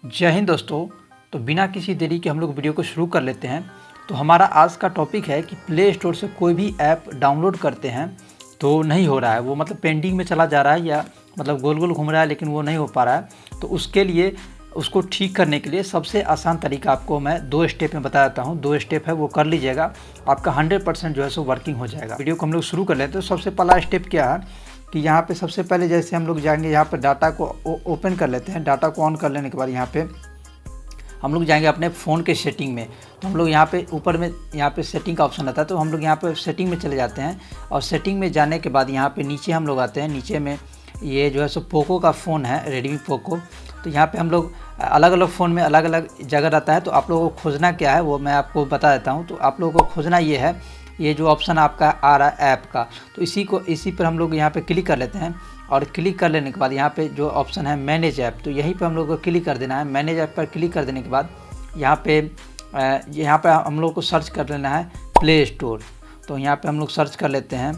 जय हिंद दोस्तों। तो बिना किसी देरी के हम लोग वीडियो को शुरू कर लेते हैं। तो हमारा आज का टॉपिक है कि प्ले स्टोर से कोई भी ऐप डाउनलोड करते हैं तो नहीं हो रहा है, वो मतलब पेंडिंग में चला जा रहा है या मतलब गोल गोल घूम रहा है लेकिन वो नहीं हो पा रहा है। तो उसके लिए उसको ठीक करने के लिए सबसे आसान तरीका आपको मैं 2 स्टेप में बता देता हूँ। 2 स्टेप है वो कर लीजिएगा, आपका 100% जो है सो वर्किंग हो जाएगा। वीडियो को हम लोग शुरू कर लेते हैं। तो सबसे पहला स्टेप क्या है कि यहाँ पे सबसे पहले जैसे हम लोग जाएंगे, यहाँ पर डाटा को ओपन कर लेते हैं। डाटा को ऑन कर लेने के बाद यहाँ पे हम लोग जाएंगे अपने फ़ोन के सेटिंग में। तो हम लोग यहाँ पे ऊपर में यहाँ पे सेटिंग का ऑप्शन आता है, तो हम लोग यहाँ पे सेटिंग में चले जाते हैं। और सेटिंग में जाने के बाद यहाँ पे नीचे हम लोग आते हैं। नीचे में ये जो है सो पोको का फ़ोन है, रेडमी पोको। तो यहाँ पे हम लोग अलग अलग फ़ोन में अलग अलग जगह रहता है, तो आप लोगों को खोजना क्या है वो मैं आपको बता देता हूँ। तो आप लोगों को खोजना ये है, ये जो ऑप्शन आपका आ रहा है ऐप का, तो इसी पर हम लोग यहाँ पे क्लिक कर लेते हैं। और क्लिक कर लेने के बाद यहाँ पे जो ऑप्शन है मैनेज ऐप, तो यहीं पे हम लोग को क्लिक कर देना है। मैनेज ऐप पर क्लिक कर देने के बाद यहाँ पे हम लोग को सर्च कर लेना है प्ले स्टोर। तो यहाँ पे हम लोग सर्च कर लेते हैं।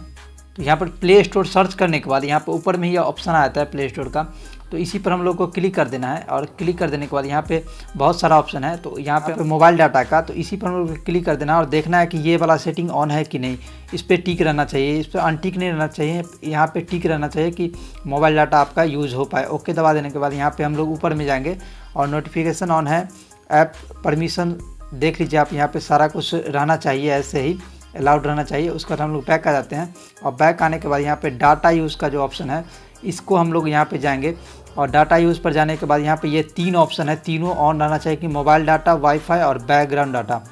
तो यहाँ पर प्ले स्टोर सर्च करने के बाद यहाँ पे ऊपर में ही ऑप्शन आता है प्ले स्टोर का, तो इसी पर हम लोग को क्लिक कर देना है। और क्लिक कर देने के बाद यहाँ पे बहुत सारा ऑप्शन है, तो यहाँ पे मोबाइल डाटा का, तो इसी पर हम लोग क्लिक कर देना है और देखना है कि ये वाला सेटिंग ऑन है कि नहीं। इस पर टिक रहना चाहिए, इस पर अनटिक नहीं रहना चाहिए, यहाँ पे टिक रहना चाहिए कि मोबाइल डाटा आपका यूज़ हो पाए। ओके दबा देने के बाद यहाँ पे हम लोग ऊपर में जाएंगे और नोटिफिकेशन ऑन है, ऐप परमिशन देख लीजिए आप, यहाँ पे सारा कुछ रहना चाहिए, ऐसे ही अलाउड रहना चाहिए। उसके बाद हम लोग बैक आ जाते हैं। और बैक आने के बाद यहाँ पे डाटा यूज़ का जो ऑप्शन है, इसको हम लोग यहाँ पे जाएंगे। और डाटा यूज़ पर जाने के बाद यहाँ पे ये 3 ऑप्शन है, तीनों ऑन रहना चाहिए कि मोबाइल डाटा, वाईफाई और बैकग्राउंड डाटा,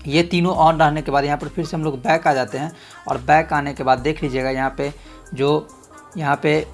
ये तीनों ऑन रहने के बाद यहाँ पर फिर से हम लोग बैक आ जाते हैं। और बैक आने के बाद देख लीजिएगा यहाँ पे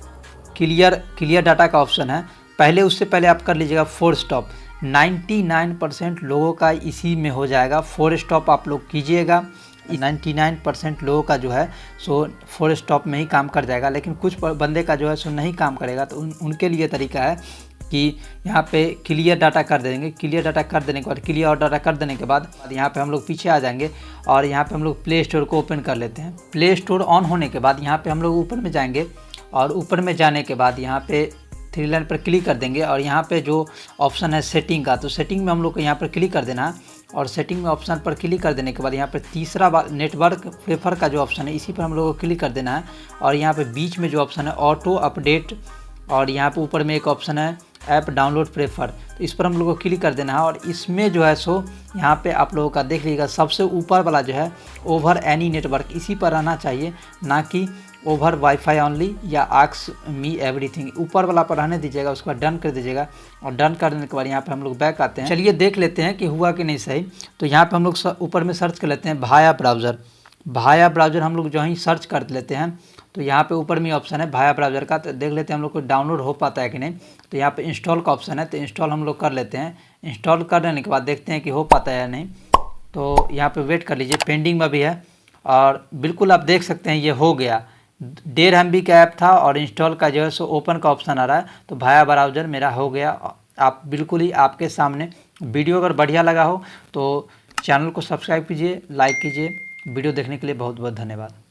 क्लियर डाटा का ऑप्शन है। उससे पहले आप कर लीजिएगा 4 स्टॉप। 99% लोगों का इसी में हो जाएगा। 4 स्टॉप आप लोग कीजिएगा, 99% लोगों का जो है सो 4 स्टॉप में ही काम कर जाएगा। लेकिन कुछ बंदे का जो है सो नहीं काम करेगा, तो उनके लिए तरीका है कि यहाँ पे क्लियर डाटा कर देंगे। क्लियर डाटा कर देने के बाद, क्लियर और डाटा कर देने के बाद यहाँ पे हम लोग पीछे आ जाएंगे और यहाँ पे हम लोग प्ले स्टोर को ओपन कर लेते हैं। प्ले स्टोर ऑन होने के बाद यहाँ पे हम लोग ऊपर में जाएंगे और ऊपर में जाने के बाद यहाँ पे 3 लाइन पर क्लिक कर देंगे। और यहाँ पे जो ऑप्शन है सेटिंग का, तो सेटिंग में हम लोग को यहाँ पर क्लिक कर देना है। और सेटिंग में ऑप्शन पर क्लिक कर देने के बाद यहाँ पर तीसरा नेटवर्क प्रेफर का जो ऑप्शन है, इसी पर हम लोग को क्लिक कर देना है। और यहाँ पे बीच में जो ऑप्शन है ऑटो अपडेट, और यहाँ पे ऊपर में एक ऑप्शन है ऐप डाउनलोड प्रेफर, तो इस पर हम लोग को क्लिक कर देना है। और इसमें जो है सो यहाँ पे आप लोगों का देख लीजिएगा सबसे ऊपर वाला जो है ओवर एनी नेटवर्क, इसी पर रहना चाहिए, ना कि ओवर वाईफाई ओनली या आस्क मी एवरीथिंग। ऊपर वाला पर रहने दीजिएगा, उसके बाद डन कर दीजिएगा। और डन कर देने के बाद यहाँ पे हम लोग बैक आते हैं। चलिए देख लेते हैं कि हुआ कि नहीं सही। तो यहाँ पे हम लोग ऊपर में सर्च कर लेते हैं भाया ब्राउज़र हम लोग जो ही सर्च कर लेते हैं। तो यहाँ पे ऊपर में ऑप्शन है भाया ब्राउज़र का, तो देख लेते हैं हम लोग को डाउनलोड हो पाता है कि नहीं। तो यहाँ पे इंस्टॉल का ऑप्शन है, तो इंस्टॉल हम लोग कर लेते हैं। इंस्टॉल कर लेने के बाद देखते हैं कि हो पाता है या नहीं। तो यहाँ पे वेट कर लीजिए, पेंडिंग में भी है। और बिल्कुल आप देख सकते हैं ये हो गया। 1.5 MB का ऐप था और इंस्टॉल का जो है सो ओपन का ऑप्शन आ रहा है। तो भाया ब्राउज़र मेरा हो गया। आप बिल्कुल ही आपके सामने। वीडियो अगर बढ़िया लगा हो तो चैनल को सब्सक्राइब कीजिए, लाइक कीजिए। वीडियो देखने के लिए बहुत बहुत धन्यवाद।